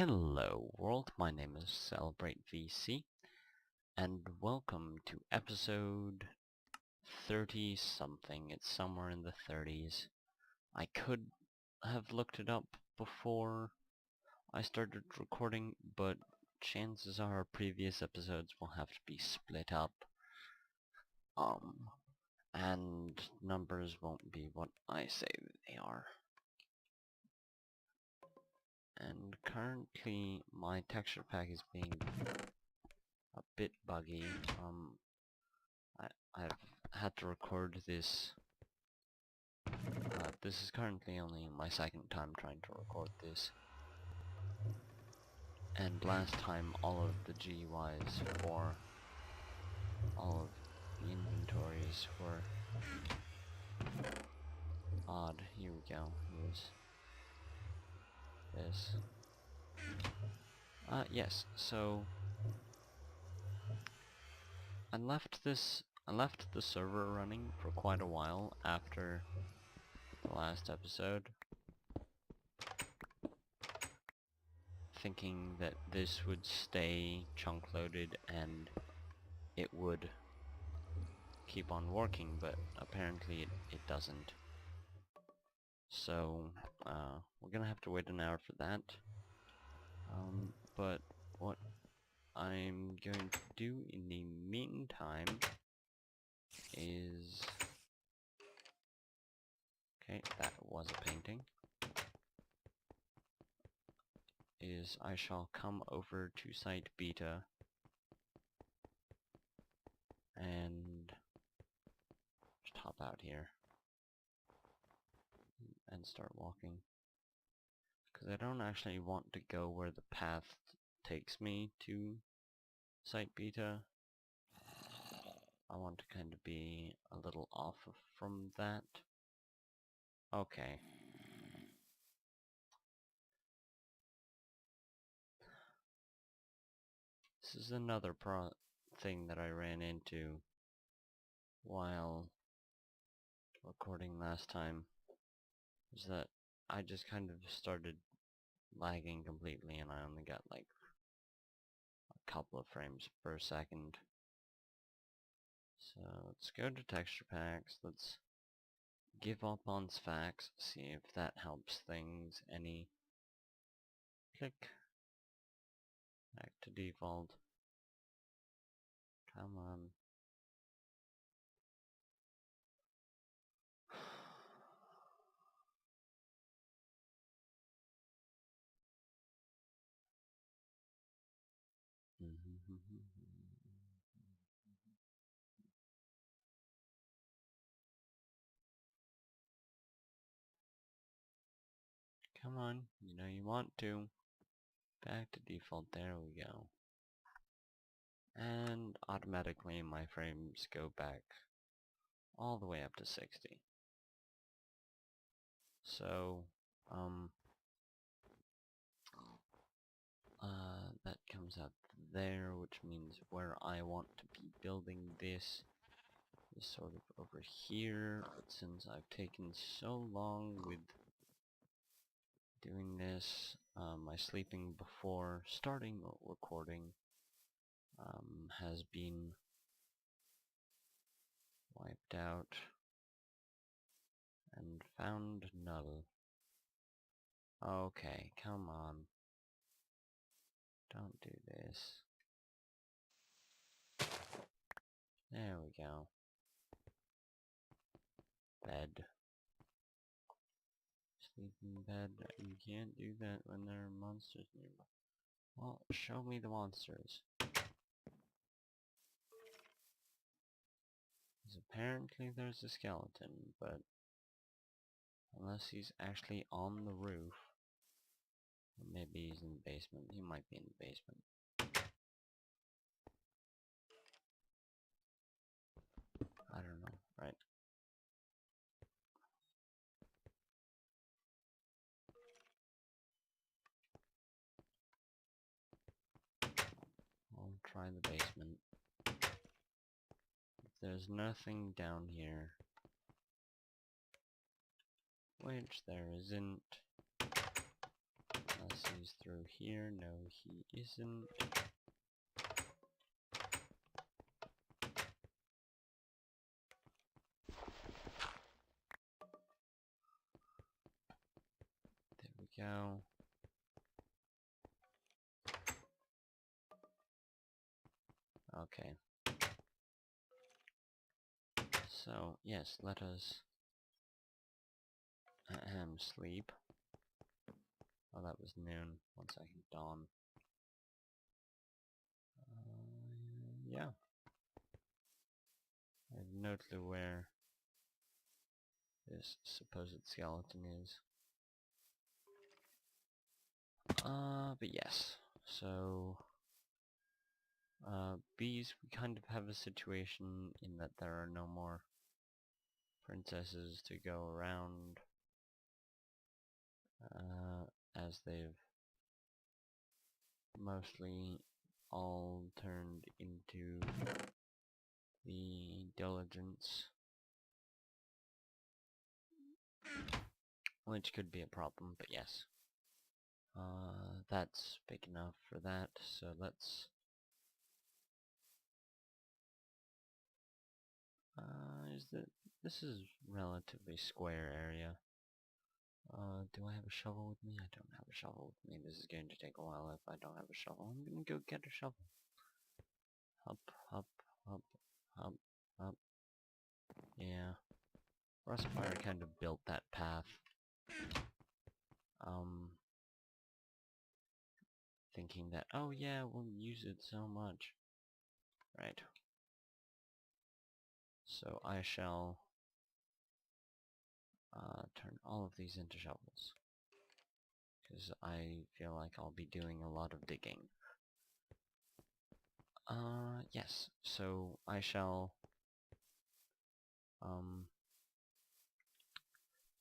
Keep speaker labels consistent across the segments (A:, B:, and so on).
A: Hello world, my name is Celebrate VC, and welcome to episode 30 something. It's somewhere in the 30s. I could have looked it up before I started recording, but chances are previous episodes will have to be split up. And numbers won't be what I say they are. And currently my texture pack is being a bit buggy. I've had to record this. This is currently only my second time trying to record this. And last time all of the GUIs for all of the inventories were odd. Here we go. Here's this. Yes, so I left the server running for quite a while after the last episode, thinking that this would stay chunk loaded and it would keep on working, but apparently it doesn't. So we're gonna have to wait an hour for that. But what I'm going to do in the meantime is... Okay, that was a painting. Is I shall come over to site beta and just hop out here and start walking, because I don't actually want to go where the path takes me to site beta. I want to kind of be a little off from that. Okay. This is another thing that I ran into while recording last time, is that I just kind of started lagging completely and I only got like a couple of frames per second. So let's go to texture packs, let's give up on Sphax, see if that helps things any. Click. Back to default. Come on. Come on, you know you want to. Back to default, there we go. And automatically my frames go back all the way up to 60. So, that comes out there, which means where I want to be building this is sort of over here, but since I've taken so long with doing this, my sleeping before starting recording has been wiped out and found null. Okay, come on. Don't do this. There we go. Bed. Sleeping bed. You can't do that when there are monsters nearby. Well, show me the monsters. Because apparently there's a skeleton, but unless he's actually on the roof, or maybe he's in the basement. He might be in the basement. I don't know, right? I'll try the basement. If there's nothing down here, which there isn't, Unless he's through here. No, he isn't. There we go. Okay. So, yes, let us sleep. Oh, that was noon. 1 second, dawn. Yeah. I have no clue where this supposed skeleton is. But yes. So, bees, we kind of have a situation in that there are no more princesses to go around, as they've mostly all turned into the diligence, which could be a problem, but yes. That's big enough for that, so let's this is relatively square area. Do I have a shovel with me? I don't have a shovel with me. This is going to take a while if I don't have a shovel. I'm gonna go get a shovel. Hop, hop, hop, hop, hop. Yeah. Rustfire kind of built that path. Thinking that, oh yeah, we'll use it so much. Right. So I shall turn all of these into shovels, because I feel like I'll be doing a lot of digging. Yes, so I shall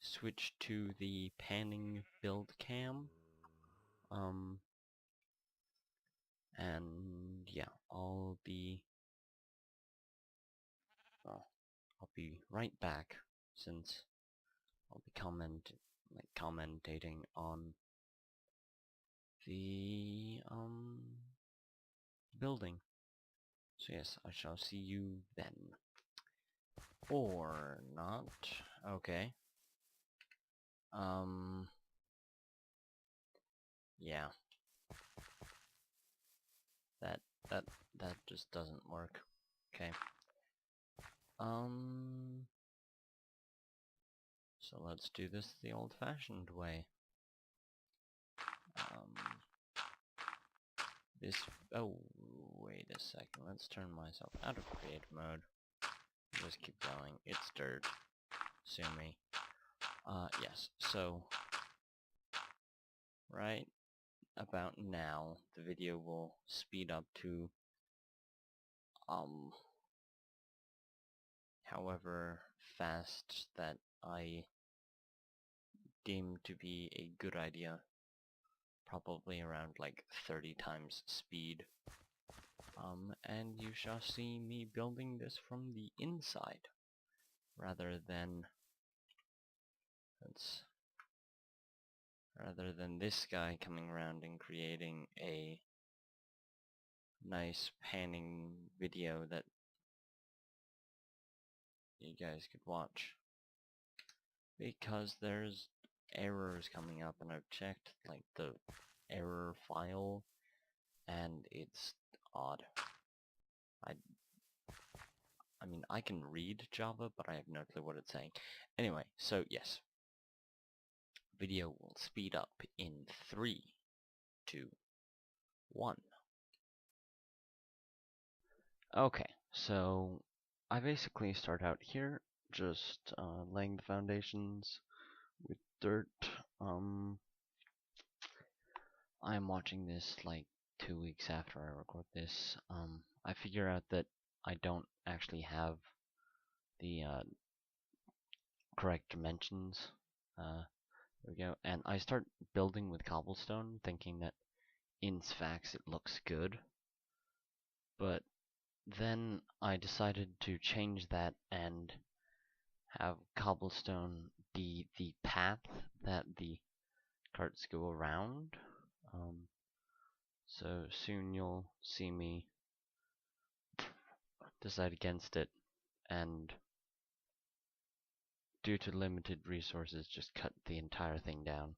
A: switch to the panning build cam, and yeah, I'll be right back, since I'll be commentating on the building. So yes, I shall see you then. Or not. Okay. Yeah. That that just doesn't work. Okay. So let's do this the old-fashioned way. Oh, wait a second. Let's turn myself out of creative mode. Just keep going. It's dirt. Sue me. Yes. So, right about now, the video will speed up to, however fast that I deem to be a good idea. Probably around like 30 times speed. And you shall see me building this from the inside, rather than this guy coming around and creating a nice panning video that you guys could watch. Because there's errors coming up, and I've checked like the error file, and it's odd. I mean, I can read Java, but I have no clue what it's saying. Anyway, so yes. Video will speed up in 3, 2, 1. Okay, so I basically start out here, just laying the foundations with dirt. I'm watching this like 2 weeks after I record this. I figure out that I don't actually have the correct dimensions. There we go. And I start building with cobblestone, thinking that in Sphax it looks good. But then I decided to change that and have cobblestone be the path that the carts go around. So soon you'll see me decide against it, and due to limited resources, just cut the entire thing down.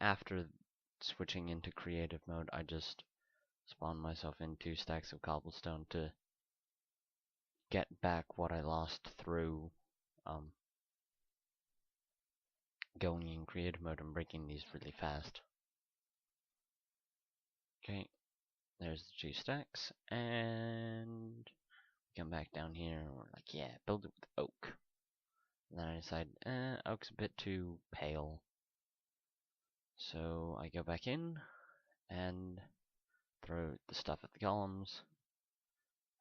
A: After switching into creative mode, I just spawned myself in 2 stacks of cobblestone to get back what I lost through going in creative mode and breaking these really fast. Okay, there's the 2 stacks, and come back down here, and we're like, yeah, build it with oak. And then I decide, oak's a bit too pale. So I go back in and throw the stuff at the columns,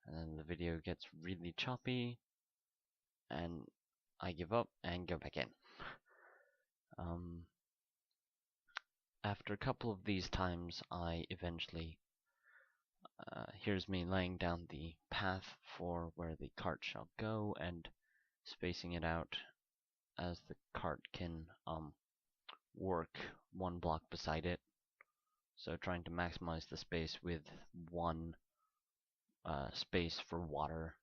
A: and then the video gets really choppy, and I give up and go back in. After a couple of these times, I eventually, here's me laying down the path for where the cart shall go and spacing it out as the cart can work 1 block beside it. So trying to maximize the space with 1 space for water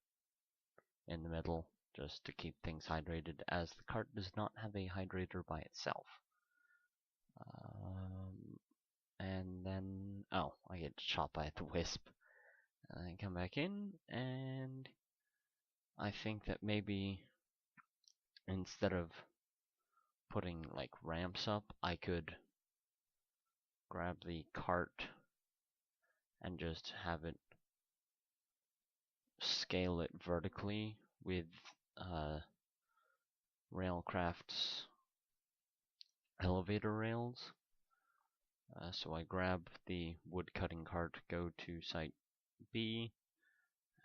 A: in the middle, just to keep things hydrated, as the cart does not have a hydrator by itself. And then, oh, I get shot by the wisp. And then come back in, and I think that maybe instead of putting like ramps up, I could grab the cart and just have it scale it vertically with Railcraft's elevator rails. So I grab the wood cutting cart, go to site B,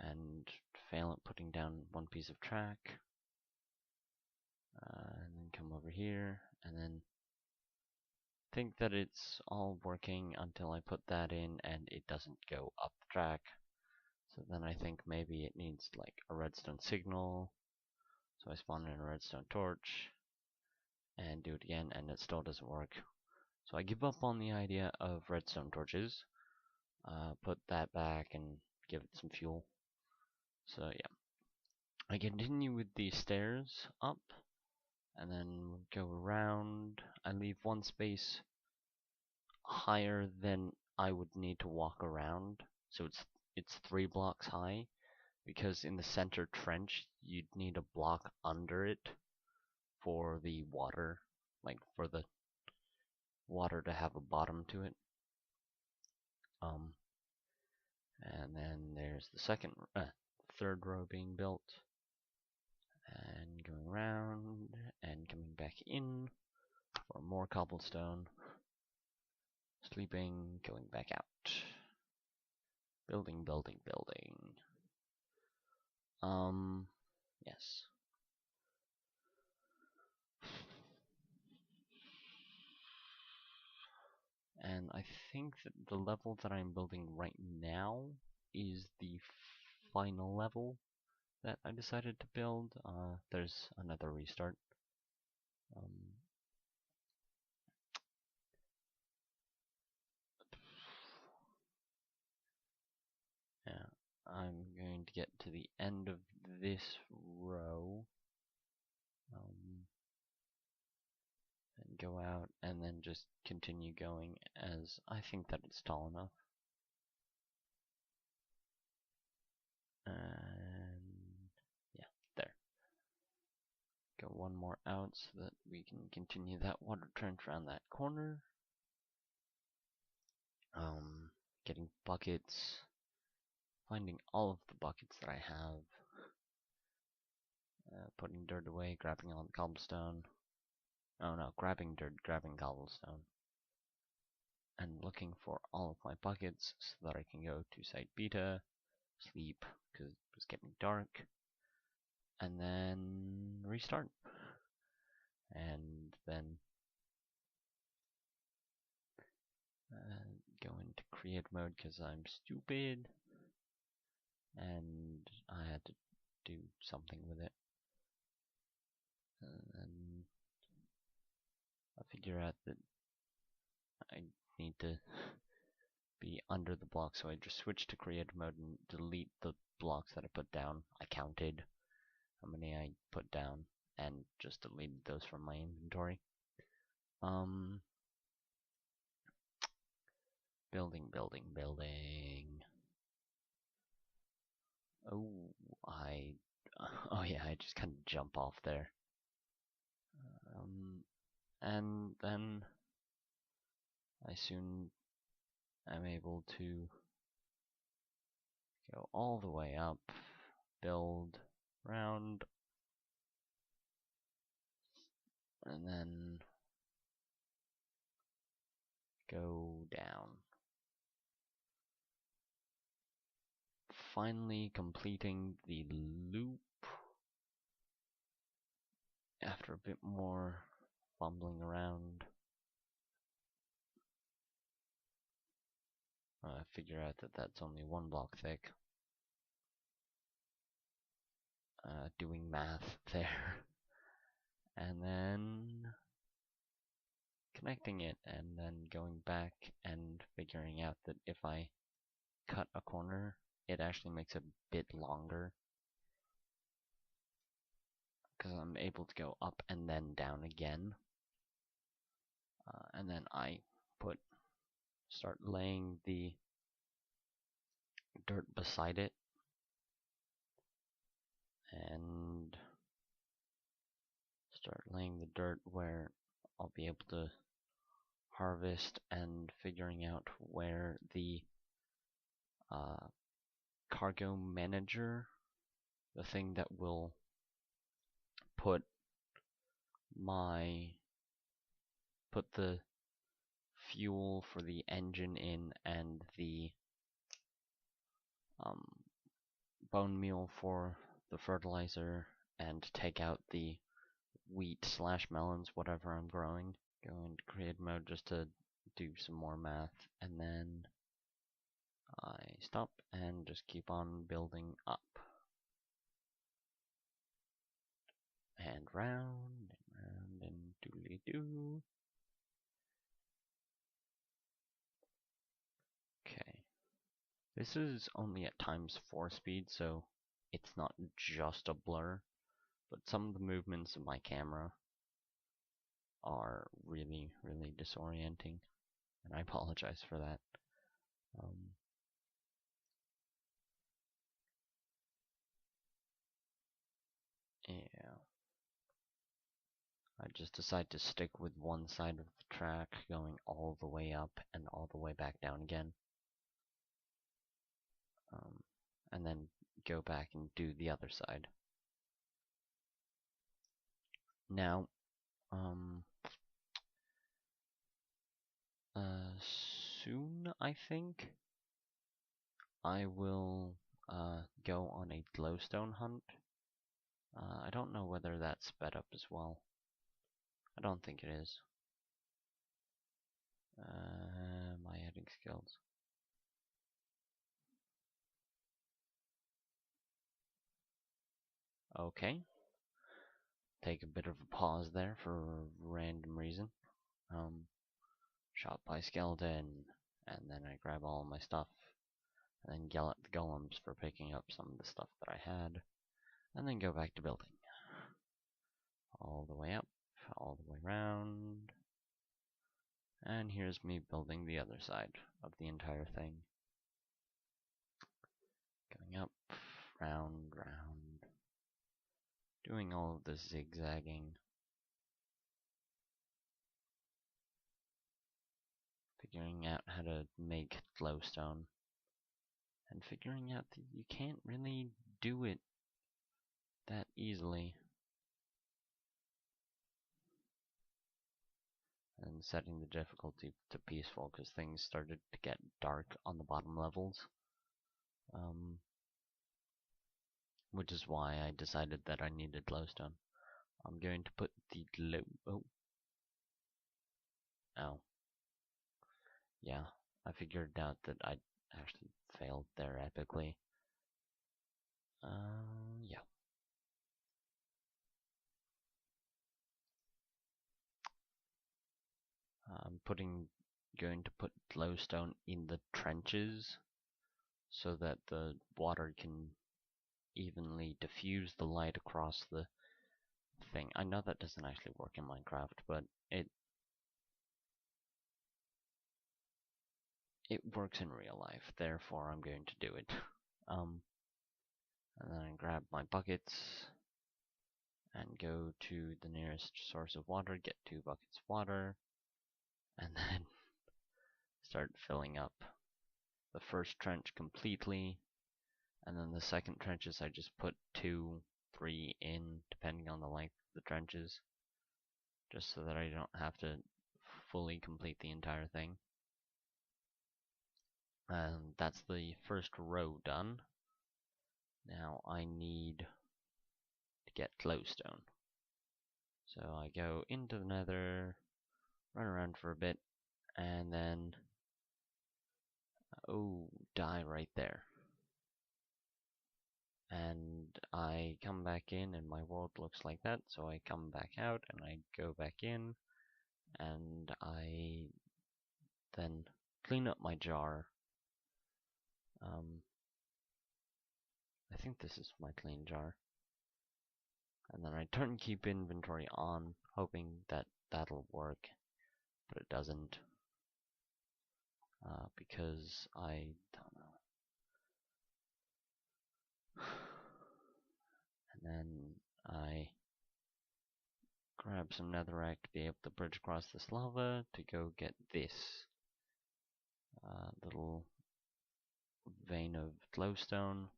A: and fail at putting down 1 piece of track, and then come over here, and then think that it's all working until I put that in and it doesn't go up the track. So then I think maybe it needs like a redstone signal. So I spawn in a redstone torch and do it again, and it still doesn't work. So I give up on the idea of redstone torches, put that back and give it some fuel. So yeah, I continue with the stairs up, and then go around. I leave 1 space higher than I would need to walk around, so it's 3 blocks high, because in the center trench you'd need a block under it for the water, like for the water to have a bottom to it. And then there's the third row being built, and going around and coming back in for more cobblestone, sleeping, going back out, building, building, building. Yes. And I think that the level that I'm building right now is the final level that I decided to build. There's another restart. Yeah, I'm going to get to the end of this row, and go out, and then just continue going, as I think that it's tall enough. And yeah, there. Go 1 more out so that we can continue that water trench around that corner. Getting buckets, finding all of the buckets that I have, putting dirt away, grabbing all the cobblestone. Oh no, grabbing dirt, grabbing cobblestone, and looking for all of my buckets so that I can go to site beta, sleep because it was getting dark, and then restart. And then go into create mode because I'm stupid, and I had to do something with it. And I figure out that I need to be under the block, so I just switch to creative mode and delete the blocks that I put down. I counted how many I put down and just deleted those from my inventory. Building. Oh, oh yeah, I just kind of jump off there. And then I soon am able to go all the way up, build round, and then go down. Finally completing the loop after a bit more fumbling around. I figure out that that's only one block thick. Doing math there. And then connecting it, and then going back and figuring out that if I cut a corner, it actually makes it a bit longer, because I'm able to go up and then down again. And then I start laying the dirt beside it, and start laying the dirt where I'll be able to harvest, and figuring out where the cargo manager, the thing that will put the fuel for the engine in, and the bone meal for the fertilizer, and take out the wheat/melons, whatever I'm growing. Go into create mode just to do some more math, and then I stop and just keep on building up. And round and doodly doo. Okay. This is only at ×4 speed, so it's not just a blur, but some of the movements of my camera are really, really disorienting, and I apologize for that. Yeah. I just decide to stick with one side of the track, going all the way up and all the way back down again. And then go back and do the other side. Now, soon, I think, I will go on a glowstone hunt. I don't know whether that's sped up as well. I don't think it is. My heading skills. Okay. Take a bit of a pause there for a random reason. Shot by skeleton, and then I grab all of my stuff, and then yell at the golems for picking up some of the stuff that I had, and then go back to building. All the way up, all the way around, and here's me building the other side of the entire thing. Going up, round, doing all of the zigzagging, figuring out how to make glowstone, and figuring out that you can't really do it that easily. And setting the difficulty to peaceful, because things started to get dark on the bottom levels. Which is why I decided that I needed glowstone. I'm going to put the Oh. Yeah, I figured out that I actually failed there epically. Yeah. going to put glowstone in the trenches so that the water can evenly diffuse the light across the thing. I know that doesn't actually work in Minecraft, but it works in real life, therefore I'm going to do it. And then I grab my buckets and go to the nearest source of water, get 2 buckets of water, and then start filling up the first trench completely, and then the second trenches I just put 2, 3 in, depending on the length of the trenches, just so that I don't have to fully complete the entire thing. And that's the first row done. Now I need to get glowstone. So I go into the nether, run around for a bit, and then, die right there. And I come back in and my world looks like that, so I come back out and I go back in, and I then clean up my jar. I think this is my clean jar. And then I turn keep inventory on, hoping that that'll work, but it doesn't. Because I don't know. And then I grab some netherrack to be able to bridge across this lava to go get this little vein of glowstone.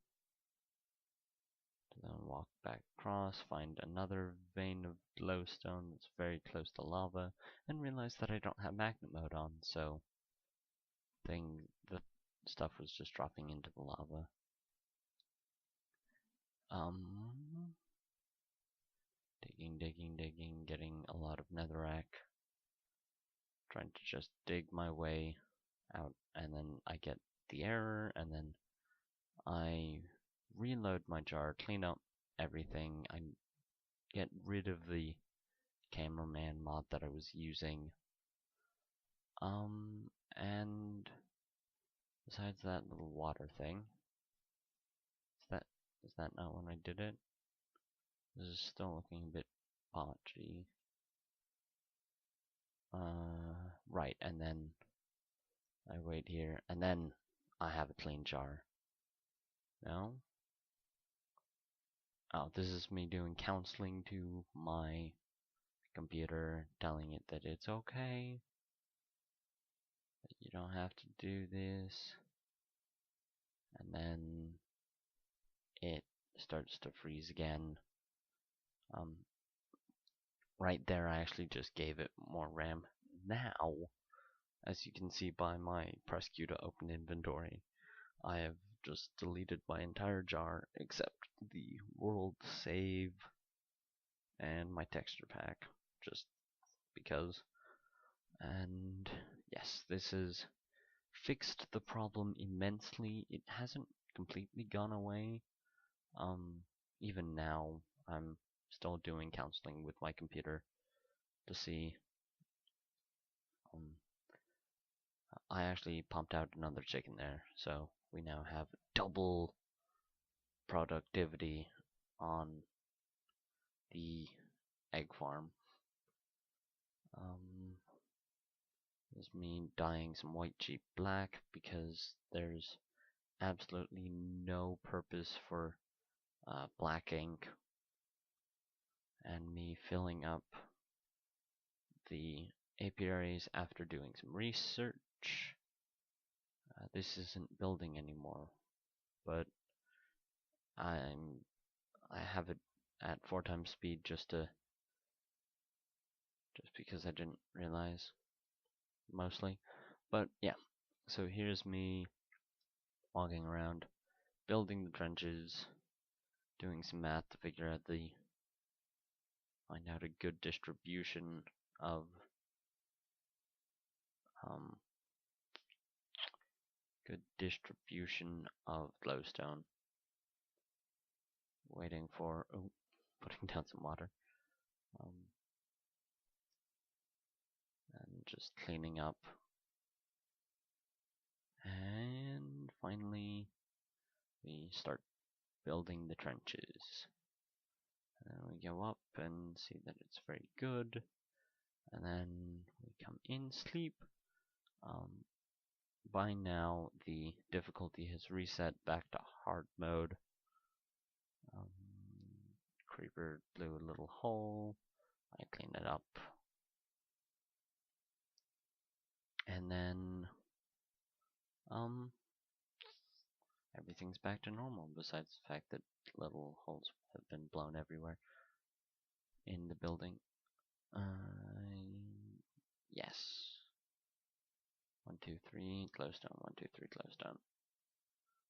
A: To then walk back across, find another vein of glowstone that's very close to lava, and realize that I don't have magnet mode on, so the stuff was just dropping into the lava. Digging, getting a lot of netherrack, trying to just dig my way out, and then I get the error, and then I reload my jar, clean up everything, I get rid of the cameraman mod that I was using, and besides that little water thing, is that not when I did it? This is still looking a bit patchy. Right, and then I wait here, and then I have a clean jar. No? Oh, this is me doing counseling to my computer, telling it that it's okay, that you don't have to do this, and then it starts to freeze again. Right there I actually just gave it more RAM. Now, as you can see by my press Q to open inventory, I have just deleted my entire jar except the world save and my texture pack, just because. And yes, this has fixed the problem immensely. It hasn't completely gone away. Even now, I'm still doing counseling with my computer to see. I actually pumped out another chicken there, so we now have double productivity on the egg farm. This is me dyeing some white sheep black because there's absolutely no purpose for black ink, and me filling up the apiaries after doing some research. This isn't building anymore, but I have it at 4 times speed just because I didn't realize, mostly. But yeah, so here's me walking around, building the trenches, doing some math to figure out find out a good distribution of glowstone. Waiting for putting down some water. And just cleaning up. And finally, we start building the trenches. And we go up and see that it's very good. And then we come in, sleep. By now, the difficulty has reset back to hard mode. Creeper blew a little hole. I clean it up. And then, everything's back to normal, besides the fact that little holes have been blown everywhere in the building. Yes. 1, 2, 3, glowstone. 1, 2, 3, glowstone.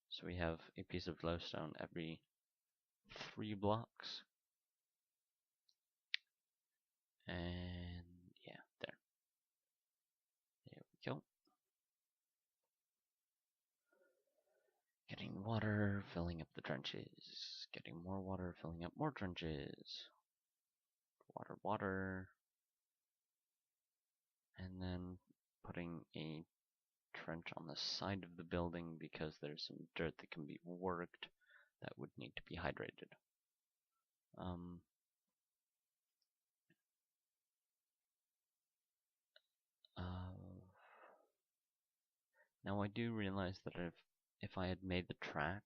A: So we have a piece of glowstone every 3 blocks. And yeah, there. There we go. Getting water, filling up the trenches. Getting more water, filling up more trenches. Water, water. And then putting a trench on the side of the building because there's some dirt that can be worked that would need to be hydrated. Now I do realize that if I had made the track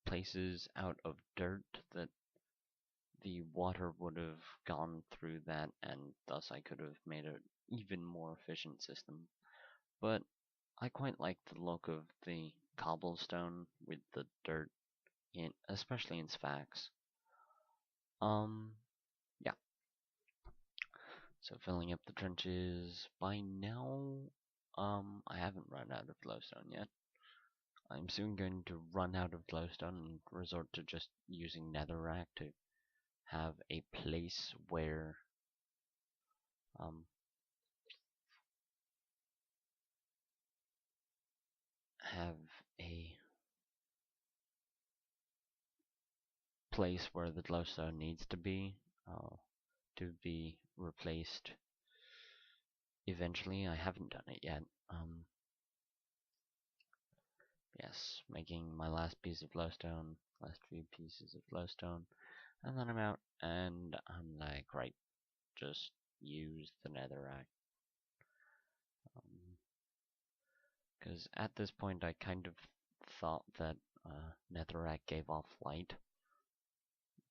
A: places out of dirt, that the water would have gone through that, and thus I could have made an even more efficient system. But I quite like the look of the cobblestone with the dirt in, especially in Sphax. Yeah. So filling up the trenches. By now, I haven't run out of glowstone yet. I'm soon going to run out of glowstone and resort to just using netherrack to have a place where have a place where the glowstone needs to be replaced eventually. I haven't done it yet. Yes, making my last piece of glowstone, last few pieces of glowstone, and then I'm out, and I'm like, right, just use the netherrack. Because at this point I kind of thought that netherrack gave off light,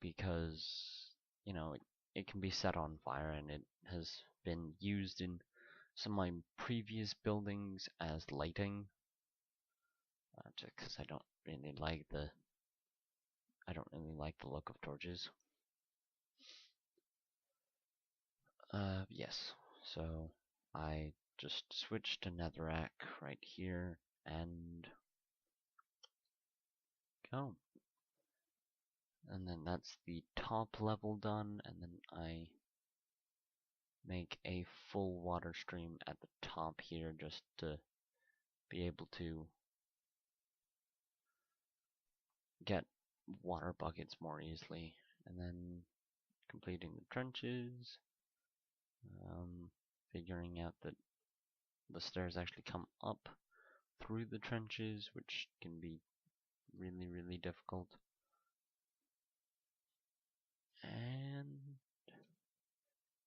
A: because, you know, it can be set on fire, and it has been used in some of my previous buildings as lighting, just because I don't really like the look of torches. Yes, so I just switched to netherrack right here and go. And then that's the top level done, and then I make a full water stream at the top here just to be able to get water buckets more easily. And then completing the trenches, figuring out that the stairs actually come up through the trenches, which can be really, really difficult. And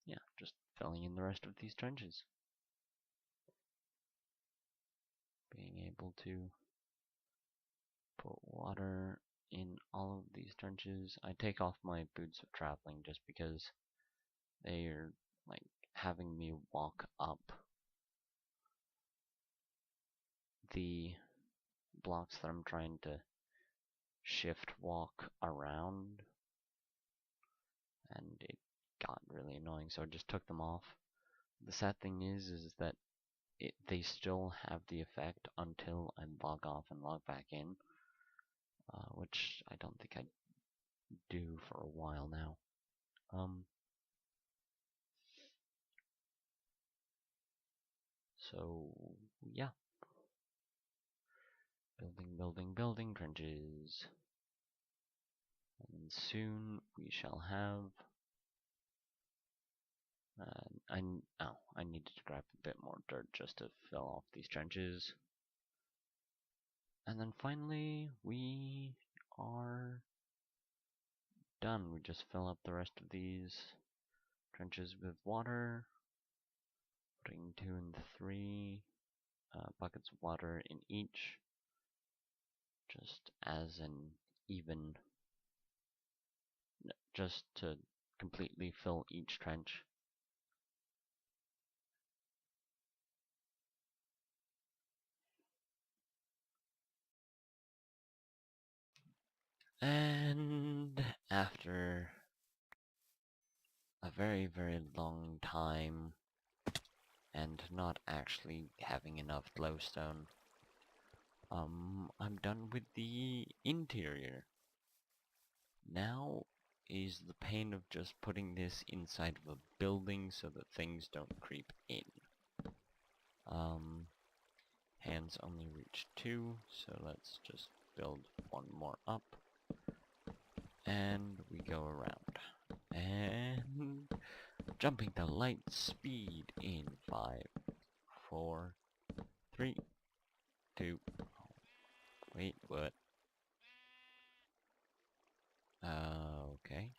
A: yeah, just filling in the rest of these trenches. Being able to put water in all of these trenches. I take off my boots of traveling just because they are like having me walk up the blocks that I'm trying to shift walk around, and it got really annoying, so I just took them off. The sad thing is that they still have the effect until I log off and log back in, which I don't think I do for a while now. So yeah, building trenches, and soon we shall have I needed to grab a bit more dirt just to fill off these trenches. And then finally, we are done. We just fill up the rest of these trenches with water, putting 2 and 3 buckets of water in each, just as an even, just to completely fill each trench. And after a very, very long time and not actually having enough glowstone, I'm done with the interior. Now is the pain of just putting this inside of a building so that things don't creep in. Hands only reach 2, so let's just build one more up. And we go around. And jumping to light speed in 5, 4, 3, 2. Wait, what? Okay.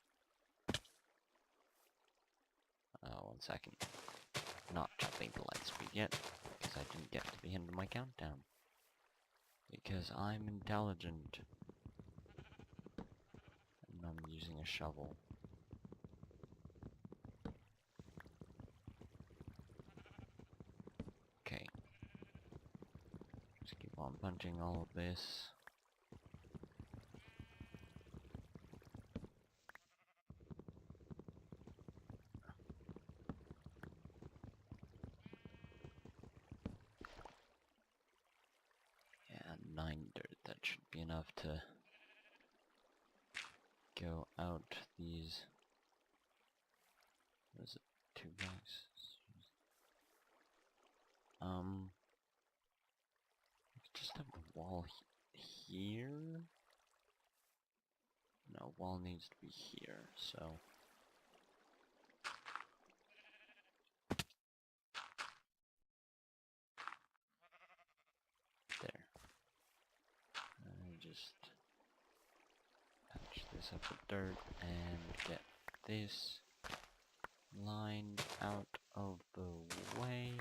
A: 1 second. Not jumping to light speed yet, because I didn't get to the end of my countdown. Because I'm intelligent. And I'm using a shovel. Okay. Just keep on punching all of this. Yeah, 9 dirt. That should be enough to go out these. What is it? 2 blocks? Just have the wall here? No, wall needs to be here, so... There. I just patch this up with dirt and get this line out of the way.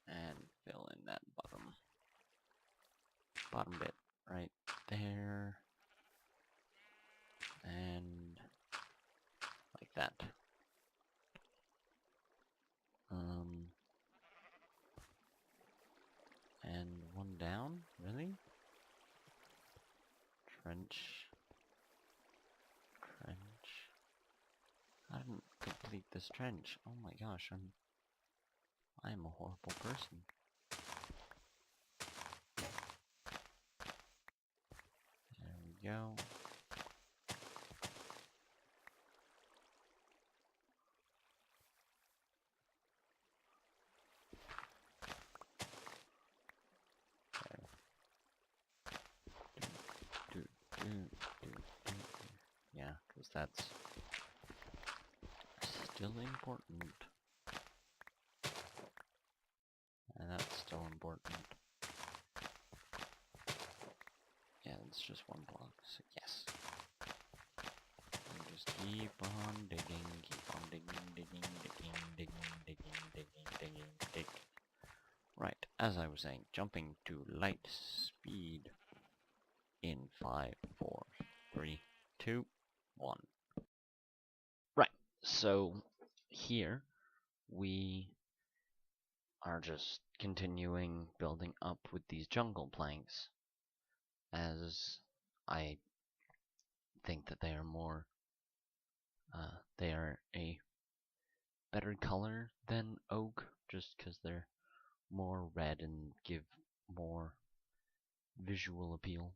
A: And fill in that bottom bit right there. And like that. And 1 down? Really? Trench. I didn't complete this trench. Oh my gosh, I'm a horrible person. There we go. Yeah, because that's still important. And that's still important. Yeah, it's just 1 block, so yes. And just keep on digging, dig. Right, as I was saying, jumping to light speed in 5, 4, 3, 2, 1. Right, so here we are just continuing building up with these jungle planks, as I think that they are more, they are a better color than oak, just because they're more red and give more visual appeal.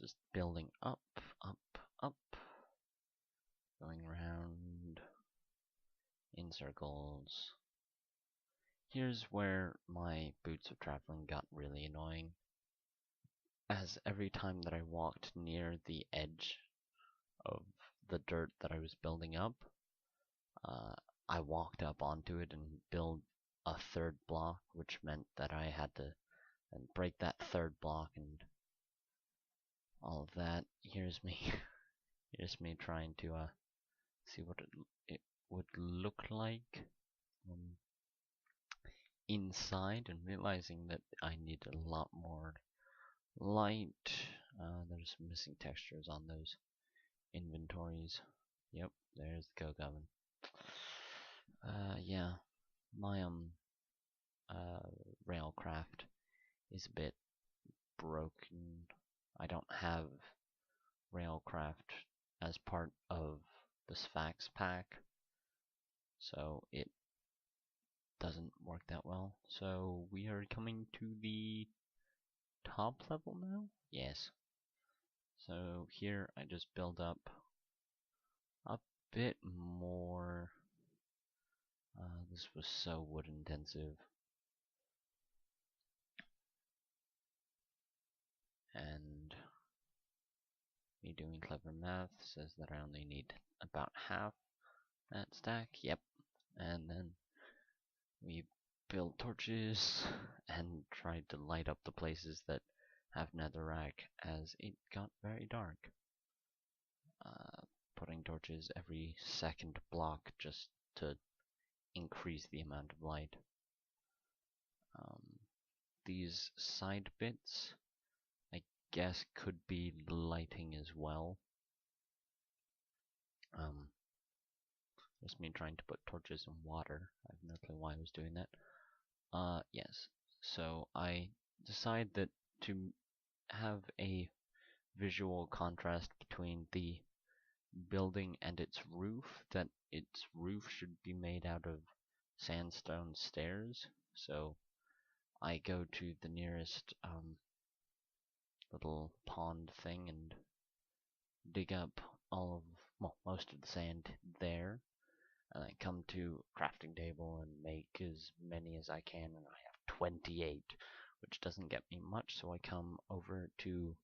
A: Just building up, going around in circles. Here's where my boots of traveling got really annoying. as every time that I walked near the edge of the dirt that I was building up, uh, I walked up onto it and build a third block, which meant that I had to then break that third block and all of that. Here's me, here's me trying to see what it would look like inside, and realizing that I need a lot more light. There's missing textures on those inventories. Yep, there's the coke oven. Yeah, my Railcraft is a bit broken. I don't have Railcraft as part of the Sphax pack, so it doesn't work that well. So we are coming to the top level now? Yes. So here I just build up a bit more. This was so wood intensive. And me doing clever math says that I only need about half that stack. Yep. And then we built torches and tried to light up the places that have netherrack as it got very dark. Putting torches every second block just to increase the amount of light. These side bits, I guess, could be lighting as well. Just me trying to put torches in water. I have no clue why I was doing that. Yes. So I decide that to have a visual contrast between the building and its roof, that its roof should be made out of sandstone stairs. So I go to the nearest little pond thing and dig up all of, well, most of the sand there, and I come to a crafting table and make as many as I can, and I have 28, which doesn't get me much, so I come over to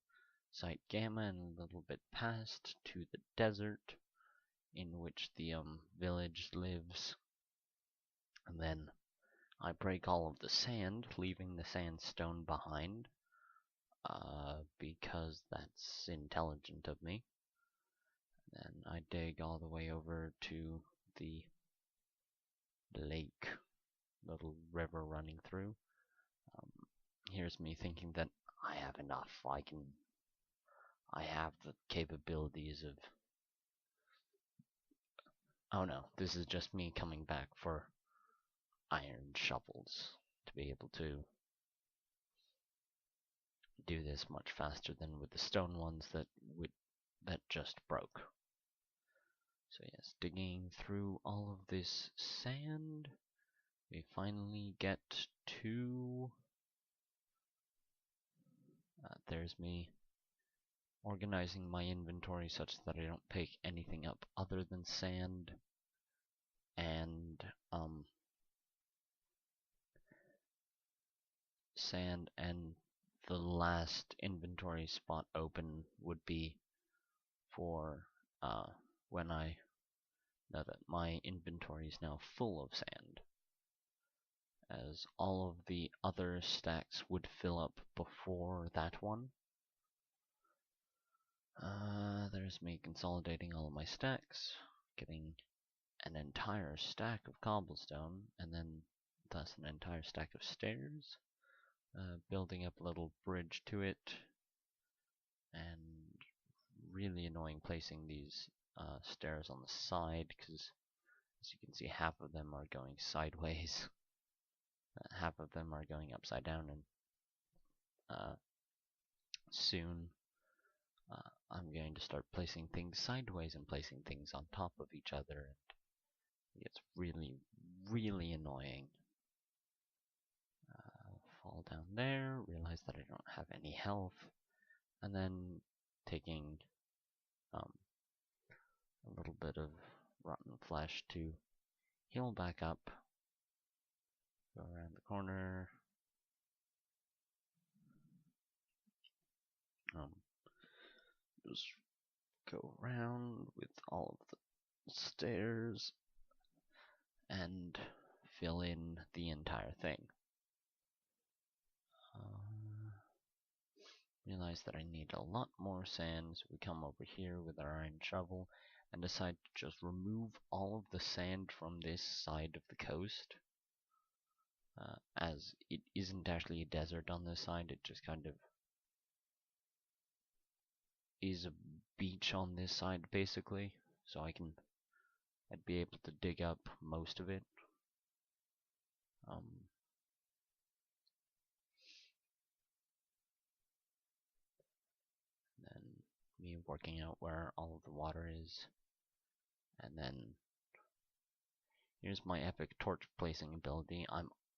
A: Site Gamma and a little bit past to the desert in which the village lives, and then I break all of the sand, leaving the sandstone behind, because that's intelligent of me. And I dig all the way over to the lake, little river running through. Here's me thinking that I have enough. I have the capabilities of. Oh no, this is just me coming back for iron shovels to be able to do this much faster than with the stone ones that just broke. So yes, digging through all of this sand, we finally get to. There's me organizing my inventory such that I don't pick anything up other than sand, and the last inventory spot open would be for when I know that my inventory is now full of sand, as all of the other stacks would fill up before that one. There's me consolidating all of my stacks, getting an entire stack of cobblestone, and then thus an entire stack of stairs, building up a little bridge to it, and really annoying placing these stairs on the side, because as you can see, half of them are going sideways, half of them are going upside down, and soon I'm going to start placing things sideways and placing things on top of each other, and it's really, really annoying. Fall down there, realize that I don't have any health, and then taking a little bit of rotten flesh to heal back up, go around the corner, go around with all of the stairs and fill in the entire thing. Realize that I need a lot more sand, so we come over here with our iron shovel and decide to just remove all of the sand from this side of the coast. As it isn't actually a desert on this side, it just kind of is a beach on this side basically, so I'd be able to dig up most of it. Then me working out where all of the water is, and then here's my epic torch placing ability.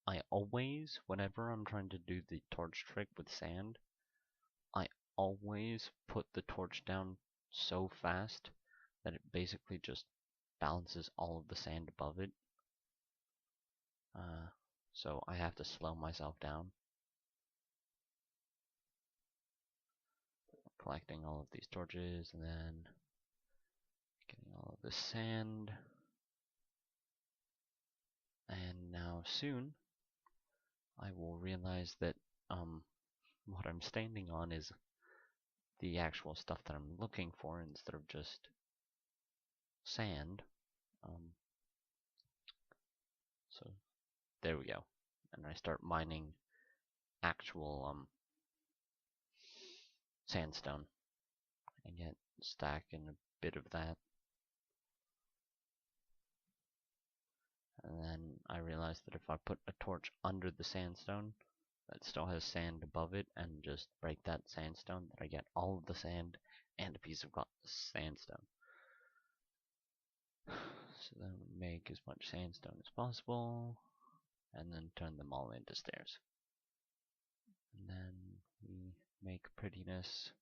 A: I always, whenever I'm trying to do the torch trick with sand, I always put the torch down so fast that it basically just balances all of the sand above it. So I have to slow myself down. Collecting all of these torches and then getting all of the sand. And now soon I will realize that what I'm standing on is the actual stuff that I'm looking for instead of just sand. So there we go. And I start mining actual sandstone and get stacking a bit of that. And then I realized that if I put a torch under the sandstone that still has sand above it and just break that sandstone, that I get all of the sand and a piece of sandstone. So then we make as much sandstone as possible and then turn them all into stairs. And then we make prettiness,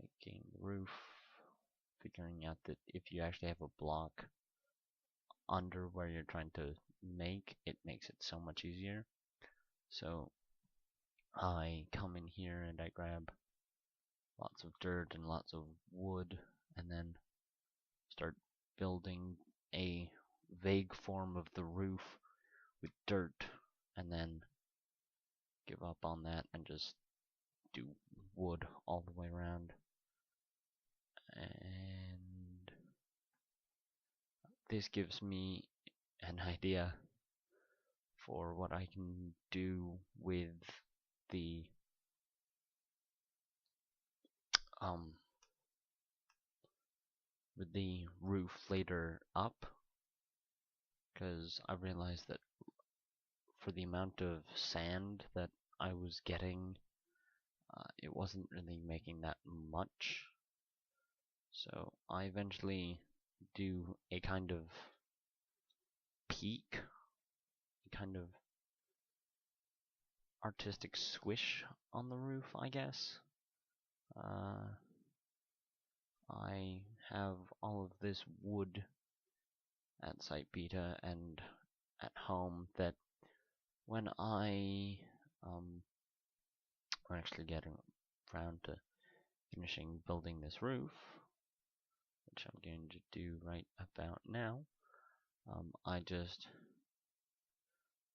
A: making the roof, figuring out that if you actually have a block under where you're trying to make, it makes it so much easier. So I come in here and I grab lots of dirt and lots of wood and then start building a vague form of the roof with dirt, and then give up on that and just do wood all the way around. And this gives me an idea for what I can do with the roof later up, because I realized that for the amount of sand that I was getting, it wasn't really making that much. So I eventually do a kind of peak, a kind of artistic squish on the roof, I guess. I have all of this wood at Site Beta and at home that when I actually getting around to finishing building this roof, which I'm going to do right about now, I just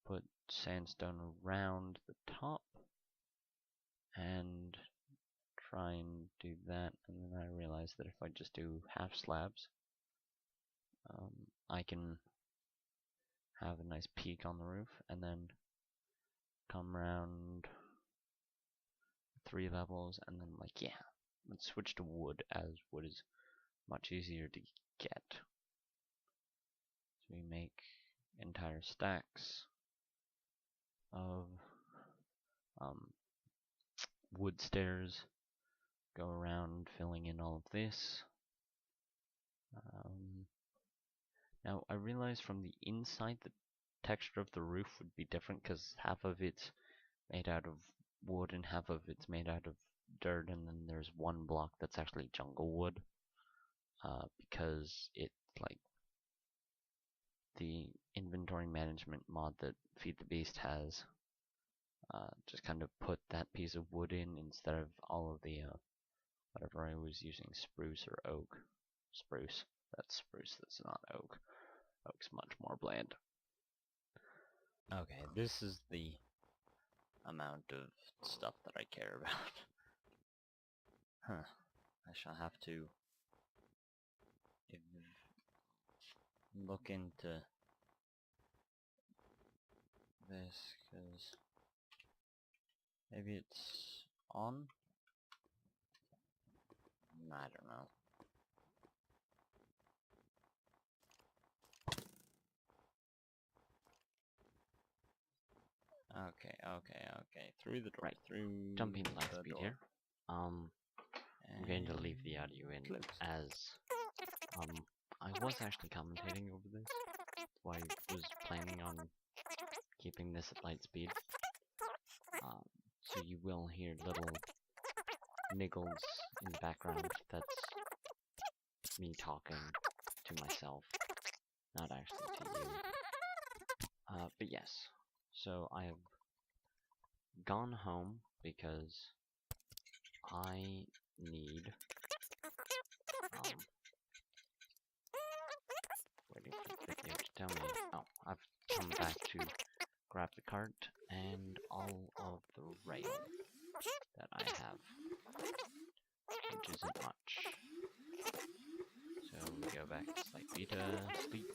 A: put sandstone around the top and try and do that, and then I realized that if I just do half slabs, I can have a nice peak on the roof, and then come around 3 levels, and then like, yeah, let's switch to wood, as wood is much easier to get. So we make entire stacks of wood stairs, go around filling in all of this. Now I realized from the inside the texture of the roof would be different because half of it's made out of wood and half of it's made out of dirt, and then there's one block that's actually jungle wood, because it's like the inventory management mod that Feed the Beast has just kind of put that piece of wood in instead of all of the whatever I was using, spruce or oak. Spruce. That's spruce, that's not oak. Oak's much more bland. Okay, this is the amount of stuff that I care about. Huh. I shall have to look into this, because maybe it's on? I don't know. Okay. Through the door.
B: Right.
A: Through
B: Jumping light
A: the
B: speed
A: door.
B: here. I'm going to leave the audio in
A: close.
B: as I was actually commentating over this. So I was planning on keeping this at light speed. So you will hear little niggles in the background. That's me talking to myself, not actually to you. But yes, so I have gone home because I need waiting for the video to tell me. Oh, I've come back to grab the cart and all of the rail that I have, which isn't much. So we go back to Slight Beta, sleep,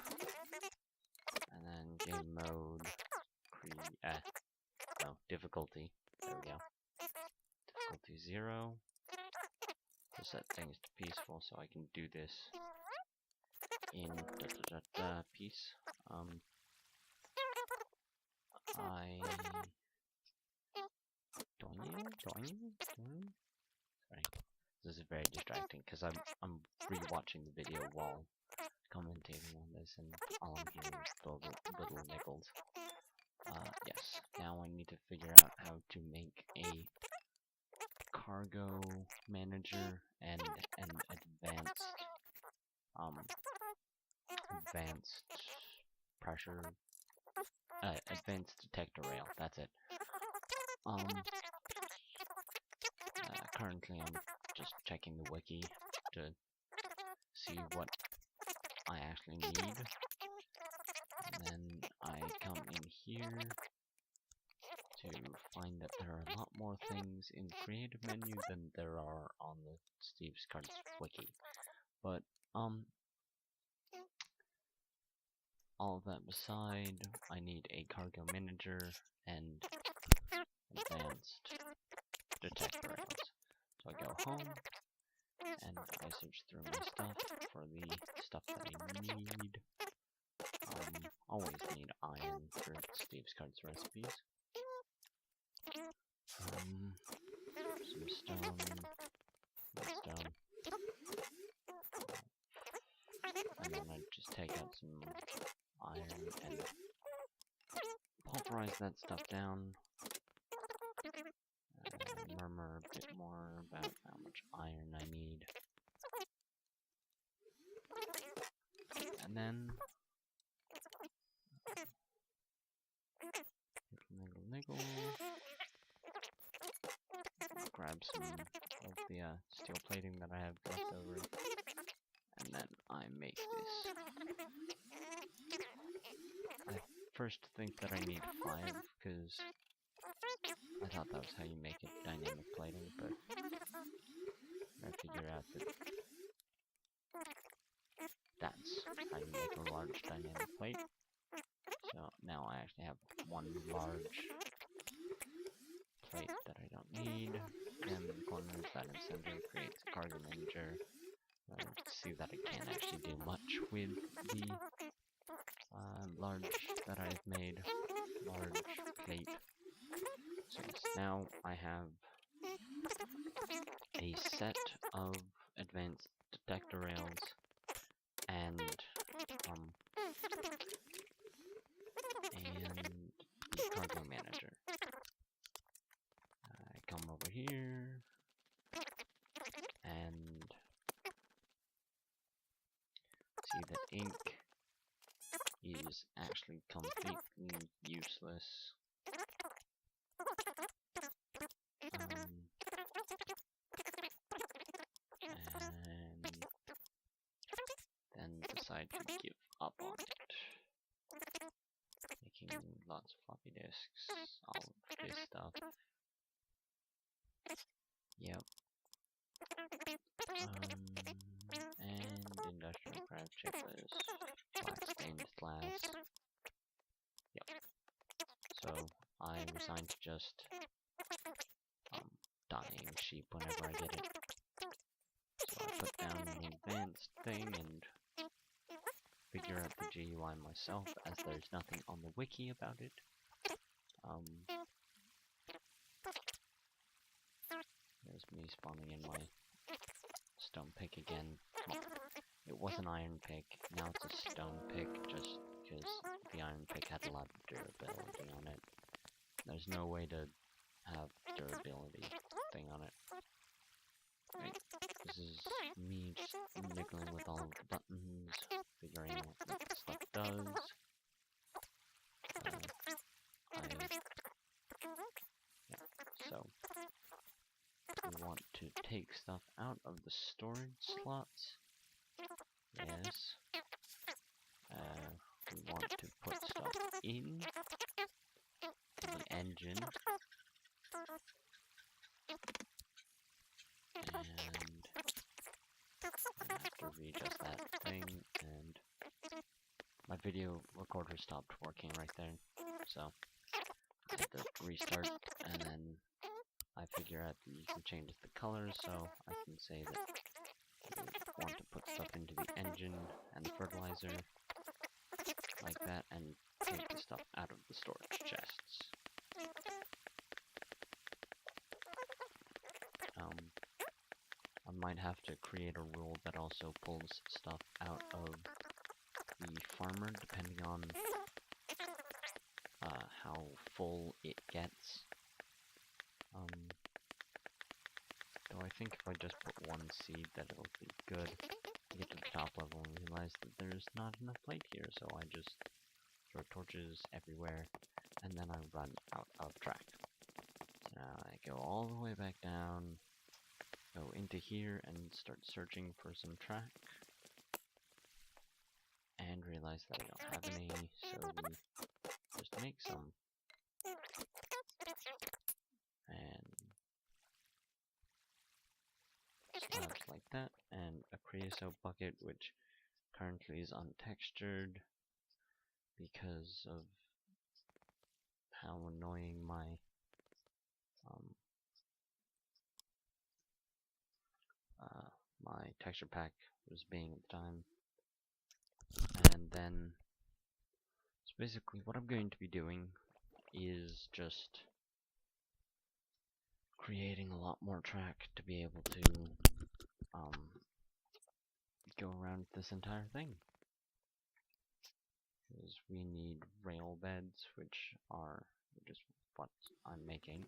B: and then game mode, difficulty, there we go, difficulty 0, to set things to peaceful so I can do this in peace. Sorry, this is very distracting because I'm rewatching the video while commentating on this, and all I'm hearing is the little niggles. Yes, now I need to figure out how to make a cargo manager and an advanced pressure, advanced detector rail. That's it. Currently I'm just checking the wiki to see what I actually need, and then I come in here to find that there are a lot more things in the creative menu than there are on the Steve's Cards wiki. But all of that beside, I need a cargo manager and advanced detector rails. So I go home and I search through my stuff for the stuff that I need. Always need iron for Steve's Cards recipes. Some stone, redstone, and then I just take out some iron and pulverize that stuff down. Murmur a bit more about how much iron I need. And then niggle. Grab some of the steel plating that I have left over, and then I make this. I first think that I need 5 because I thought that was how you make it dynamic plating, but I figure out that that's how you make a large dynamic plate. So now I actually have one large plate that I don't need, and in the corners that incendiary creates a cargo manager. See that I can't actually do much with the large that I've made, large plate. So yes, now I have a set of advanced detector rails and the cargo manager. I come over here and see that ink is actually completely useless. all of this stuff. Yep. And industrial craft checklist, black stained glass. Yep. So I resigned to just dying sheep whenever I get it. So I put down an advanced thing and figure out the GUI myself, as there's nothing on the wiki about it. There's me spawning in my stone pick again. Well, it was an iron pick, now it's a stone pick, just because the iron pick had a lot of durability on it. There's no way to have durability thing on it. Right. This is me just niggling with all of the buttons, figuring out what the stuff does. So we want to take stuff out of the storage slots. Yes. We want to put stuff in the engine. And I have to readjust that thing, and my video recorder stopped working right there, so I had to restart, and then I figure out that you can change the color, so I can say that you want to put stuff into the engine and the fertilizer, like that, and take the stuff out of the storage chests. I might have to create a rule that also pulls stuff out of the farmer, depending on how full it gets. Though I think if I just put one seed that it'll be good. I get to the top level and realize that there's not enough plate here, so I just throw torches everywhere, and then I run out of track. So now I go all the way back down, go into here and start searching for some track, and realize that I don't have any, so we just make some. And slabs like that, and a creosote bucket, which currently is untextured because of how annoying my my texture pack was being at the time. And then, so basically what I'm going to be doing is just creating a lot more track to be able to go around this entire thing. Because we need rail beds, which are just what I'm making.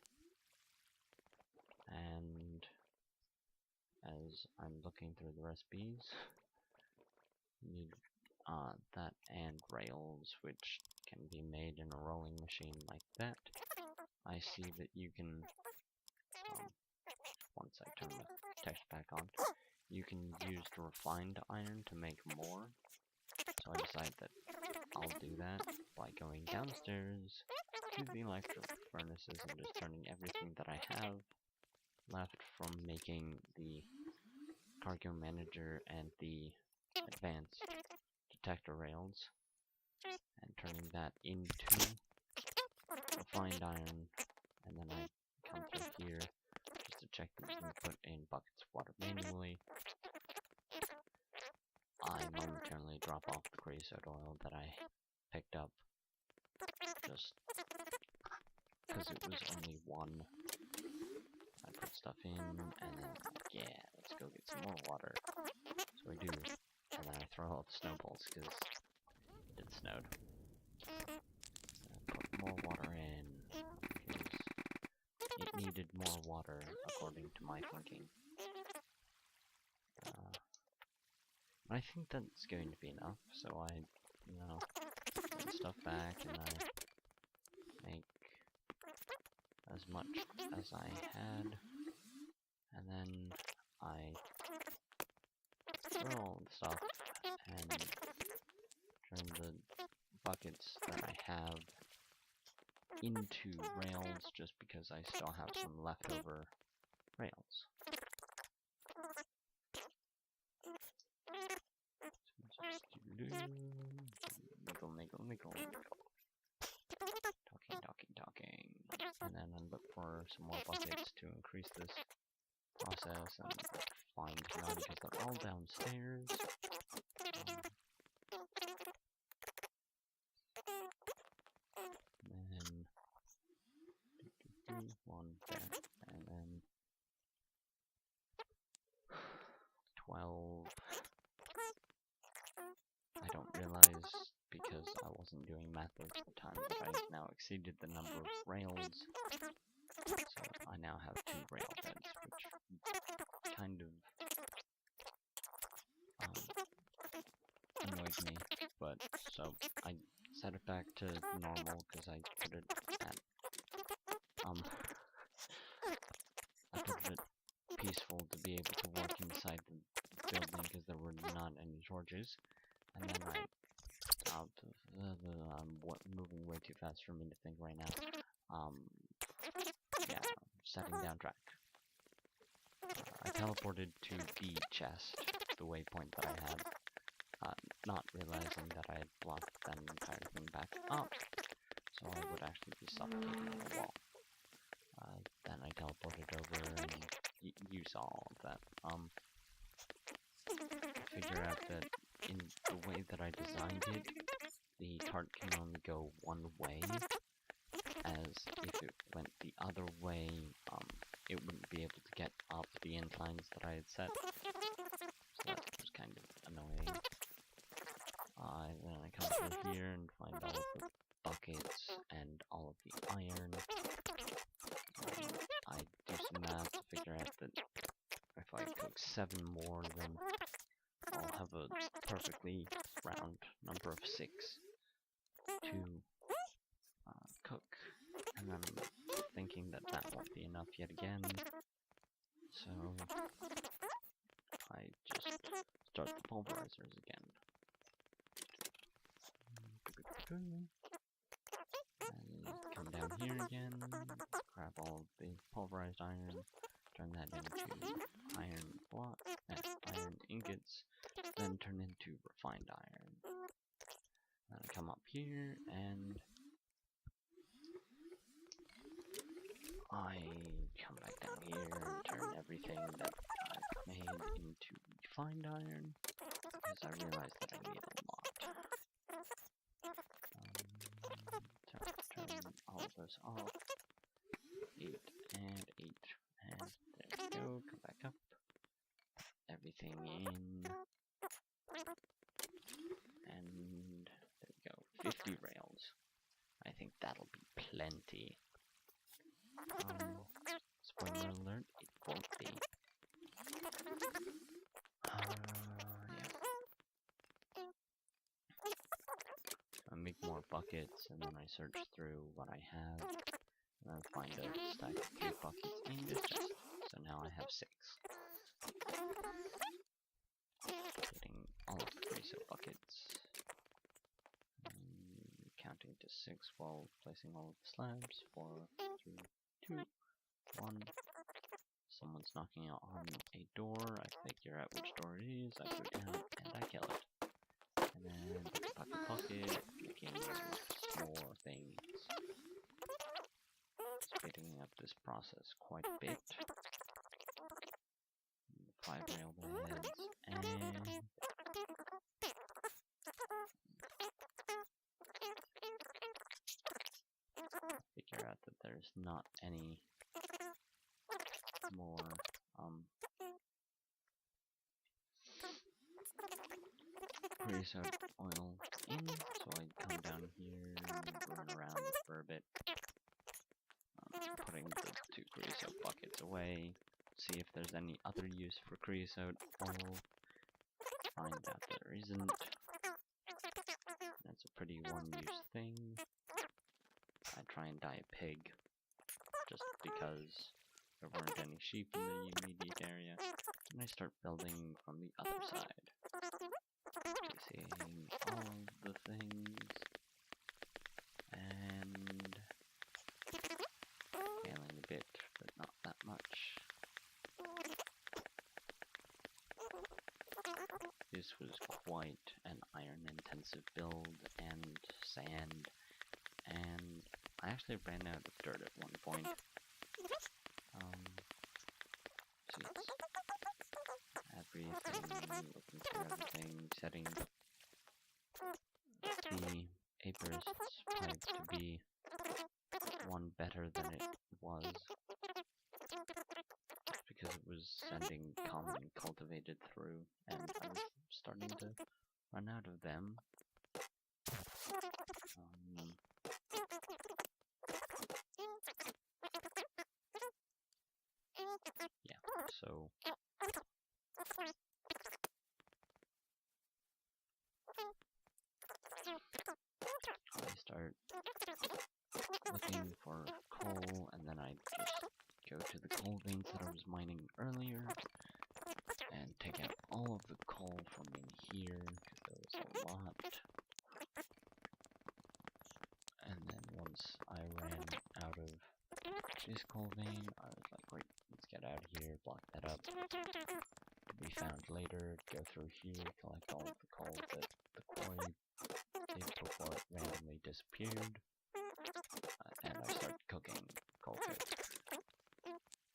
B: And as I'm looking through the recipes, need that and rails, which can be made in a rolling machine like that. I see that you can, once I turn the text back on, you can use refined iron to make more. So I decide that I'll do that by going downstairs to the electric furnaces and just turning everything that I have left from making the cargo manager and the advanced detector rails, and turning that into refined iron, and then I come through here just to check that you can put in buckets of water manually. I momentarily drop off the creosote oil that I picked up just because it was only one. I put stuff in, and then, yeah, let's go get some more water. So I do, and then I throw all the snowballs because it snowed. And put more water in, because it needed more water according to my thinking. I think that's going to be enough, so I, put stuff back, and I make as much as I had, and then I throw all the stuff and turn the buckets that I have into rails just because I still have some leftover rails. Niggle, niggle, niggle, niggle. Talking. And then I look for some more buckets to increase this process and find none because they're all downstairs. And then one there, and then 12. I don't realize because I wasn't doing math at the time that I now exceeded the number of rails. So I now have 2 rail beds, which kind of annoyed me. But so I set it back to normal because I put it at I put it at peaceful to be able to work inside the building because there were not any torches. And then I stopped. I'm moving way too fast for me to think right now. Yeah, setting down track. I teleported to the chest, the waypoint that I had, not realizing that I had blocked that entire thing back up, so I would actually be suffocating on the wall. Then I teleported over, and you saw all of that. Figure out that in the way that I designed it, the cart can only go one way, as if it went the other way, it wouldn't be able to get up the inclines that I had set. So that was kind of annoying. Then I come through here and find all of the buckets and all of the iron. I do some math to figure out that if I cook 7 more, then I'll have a perfectly round number of 6 to cook. And then I'm thinking that that won't be enough yet again. So I just start the pulverizers again. And come down here again, grab all of the pulverized iron, turn that into iron ingots, then turn into refined iron. Then I come up here and I come back down here and turn everything that I've made into refined iron, because I realized that I need a lot. Turn all of those off. 8 and 8, and there we go. Come back up. Everything in, and there we go. 50 rails. I think that'll be plenty. Spoiler alert, it won't be. I make more buckets, and then I search through what I have, and I find a stack of 3 buckets in this chest. So now I have 6. Getting all of the greaser buckets. Counting to 6 while placing all of the slabs. 4, 3, 2, 1. Someone's knocking on a door. I figure out which door it is. I go down and I kill it. And then bucket, making more things. Speeding up this process quite a bit. 5 rail beds, and figure out that there's not any more creosote oil in, so I come down here and run around for a bit, putting the 2 creosote buckets away, see if there's any other use for creosote oil, find out there isn't. That's a pretty one-use thing. I try and dye a pig, just because there weren't any sheep in the immediate area, and I start building from the other side. Placing all the things, and this was quite an iron-intensive build, and sand, and I actually ran out of dirt at one point. See, it's everything, looking through everything, setting the Aperist's pipe to be one better than it was, because it was sending common cultivated through, and I was starting to run out of them. Yeah, so I start looking for coal, and then I just go to the coal veins that I was mining earlier and take out all of the coal from in here, because there was a lot. And then once I ran out of this coal vein, I was like, wait, let's get out of here, block that up. Be found later, go through here, collect all of the coal that the quarry did before it randomly disappeared, and I start cooking coal cakes.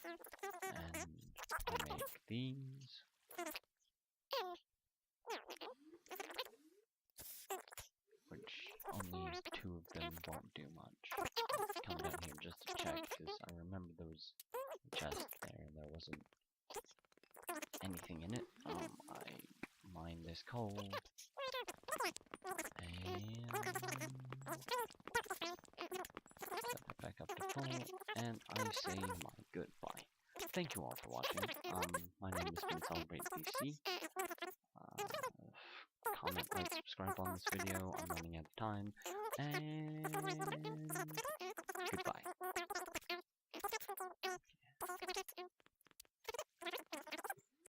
B: And I make these, which only 2 of them won't do much. Come down here just to check, because I remember there was a chest there and there wasn't anything in it. I mine this coal, and set it back up to full, and I say my goodbye. Thank you all for watching. My name has been CelebratePC. Comment, like, subscribe on this video. I'm running out of time, and